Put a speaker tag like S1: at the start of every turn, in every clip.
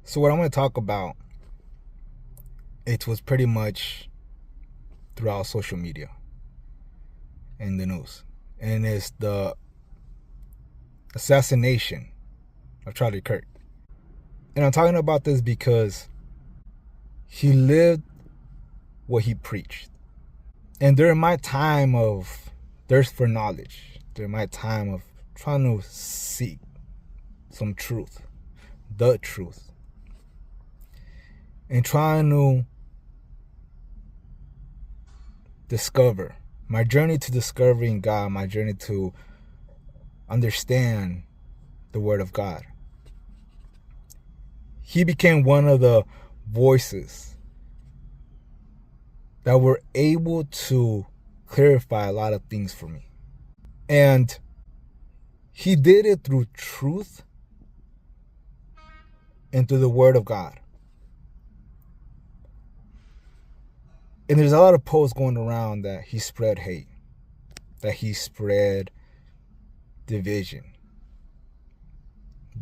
S1: So what I'm going to talk about, it was pretty much throughout social media and the news. And it's the assassination of Charlie Kirk. And I'm talking about this because he lived what he preached. And during my time of thirst for knowledge, during my time of trying to seek some truth, the truth, and trying to discover, my journey to discovering God, my journey to understand the Word of God, he became one of the voices that were able to clarify a lot of things for me. And he did it through truth and through the Word of God. And there's a lot of posts going around that he spread hate, that he spread division,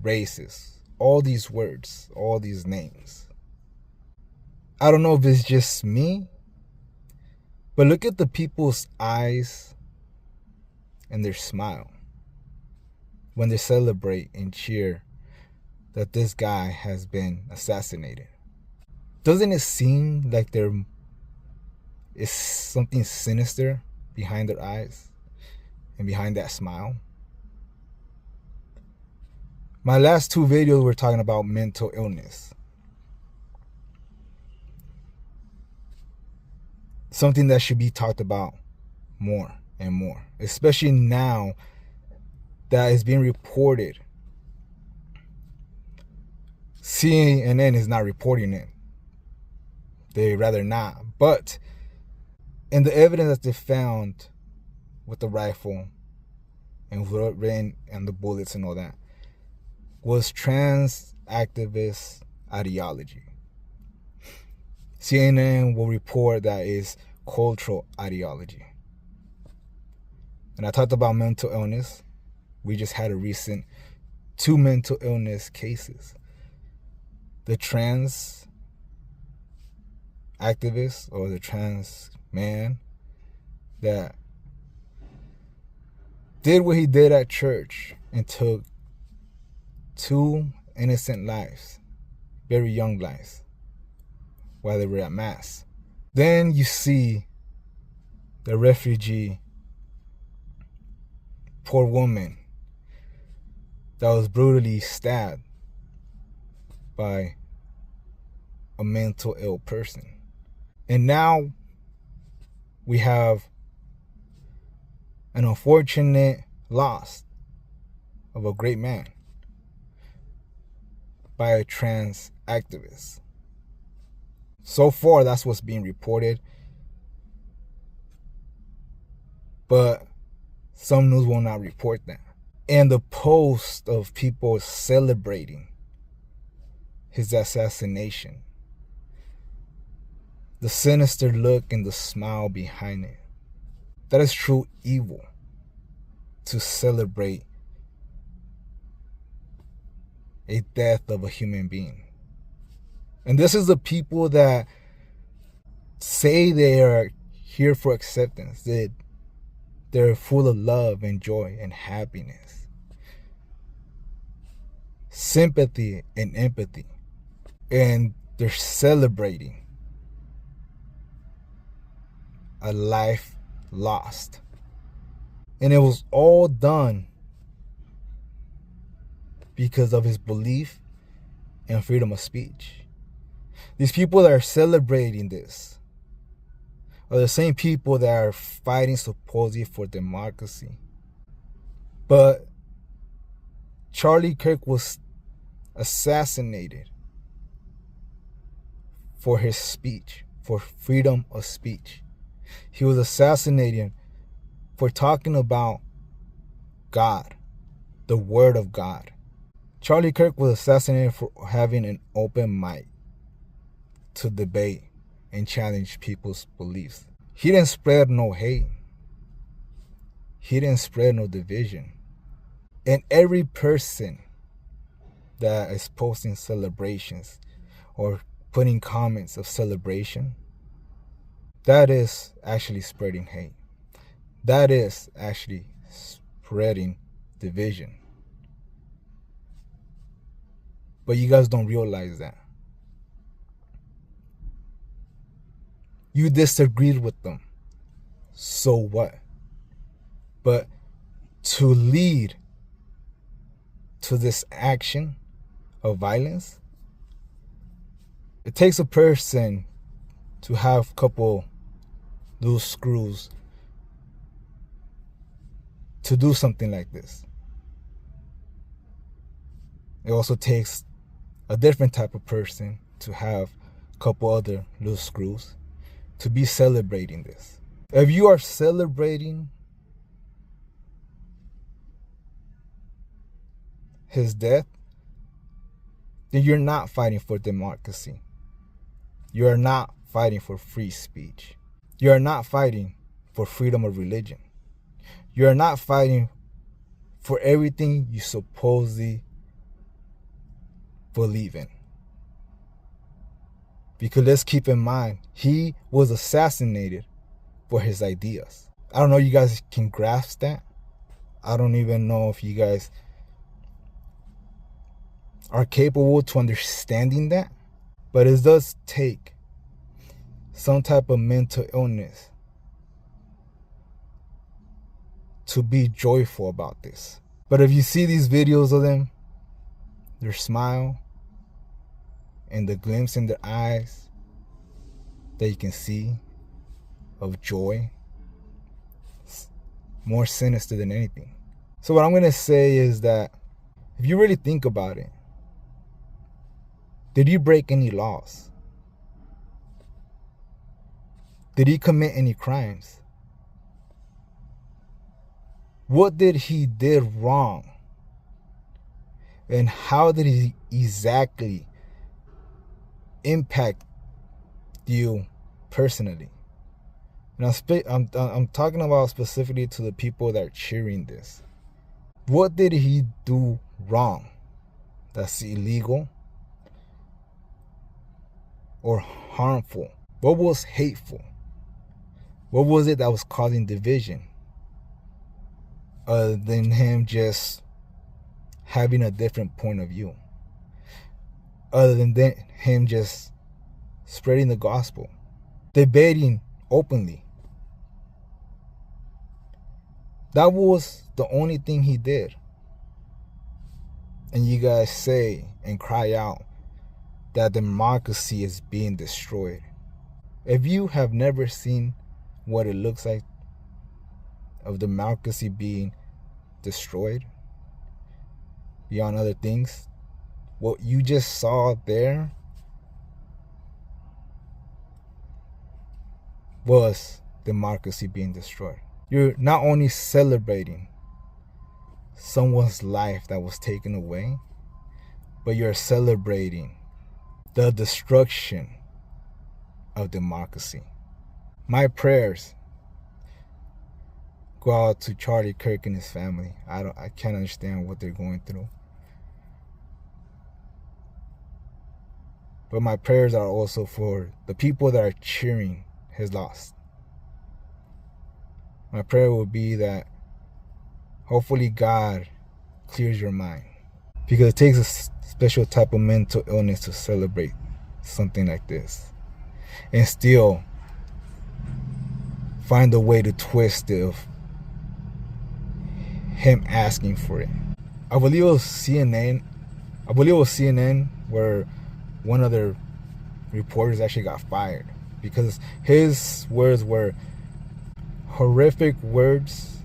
S1: racist, all these words, all these names. I don't know if it's just me, but look at the people's eyes and their smile when they celebrate and cheer that this guy has been assassinated. Doesn't it seem like there is something sinister behind their eyes and behind that smile? My last two videos were talking about mental illness. Something that should be talked about more and more, especially now that is being reported. CNN is not reporting it. They rather not. But in the evidence that they found with the rifle and what written and the bullets and all that was trans activist ideology. CNN will report that is cultural ideology. And I talked about mental illness. We just had a recent 2 mental illness cases. The trans activist or the trans man that did what he did at church and took 2 innocent lives, very young lives, while they were at mass. Then you see the refugee, poor woman that was brutally stabbed by a mental ill person. And now we have an unfortunate loss of a great man by a trans activist. So far, that's what's being reported. But some news will not report that. And the post of people celebrating his assassination, the sinister look and the smile behind it, that is true evil, to celebrate a death of a human being. And this is the people that say they are here for acceptance, that they're full of love and joy and happiness, sympathy and empathy, and they're celebrating a life lost. And it was all done because of his belief and freedom of speech. These people that are celebrating this are the same people that are fighting supposedly for democracy. But Charlie Kirk was assassinated for his speech, for freedom of speech. He was assassinated for talking about God, the Word of God. Charlie Kirk was assassinated for having an open mic to debate and challenge people's beliefs. He didn't spread no hate. He didn't spread no division. And every person that is posting celebrations or putting comments of celebration, that is actually spreading hate. That is actually spreading division. But you guys don't realize that. You disagreed with them. So what? But to lead to this action of violence, it takes a person to have a couple loose screws to do something like this. It also takes a different type of person to have a couple other loose screws to be celebrating this. If you are celebrating his death, then you're not fighting for democracy. You are not fighting for free speech. You are not fighting for freedom of religion. You are not fighting for everything you supposedly believe in. Because let's keep in mind, he was assassinated for his ideas. I don't know if you guys can grasp that. I don't even know if you guys are capable to understanding that. But it does take some type of mental illness to be joyful about this. But if you see these videos of them, their smile and the glimpse in their eyes that you can see of joy, it's more sinister than anything. So what I'm going to say is that if you really think about it, did he break any laws? Did he commit any crimes? What did he did wrong? And how did he exactly impact you personally? And I'm talking about specifically to the people that are cheering this. What did he do wrong that's illegal or harmful? What was hateful? What was it that was causing division? Other than him just having a different point of view. Other than him just spreading the gospel. Debating openly. That was the only thing he did. And you guys say and cry out that democracy is being destroyed. If you have never seen what it looks like of democracy being destroyed, beyond other things, what you just saw there was democracy being destroyed. You're not only celebrating someone's life that was taken away, but you're celebrating the destruction of democracy. My prayers go out to Charlie Kirk and his family. I can't understand what they're going through. But my prayers are also for the people that are cheering his loss. My prayer will be that hopefully God clears your mind. Because it takes a special type of mental illness to celebrate something like this. And still find a way to twist it of him asking for it. I believe it was CNN where one of the reporters actually got fired because his words were, horrific words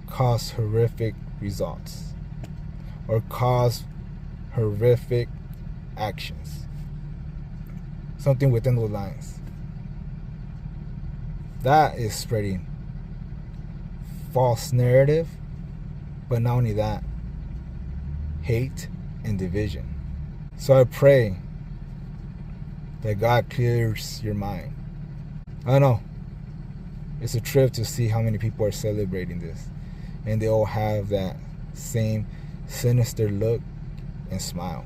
S1: cause horrific results or cause horrific actions. Something within those lines. That is spreading false narrative, but not only that, hate and division. So I pray that God clears your mind. I don't know. It's a trip to see how many people are celebrating this. And they all have that same sinister look, and smile.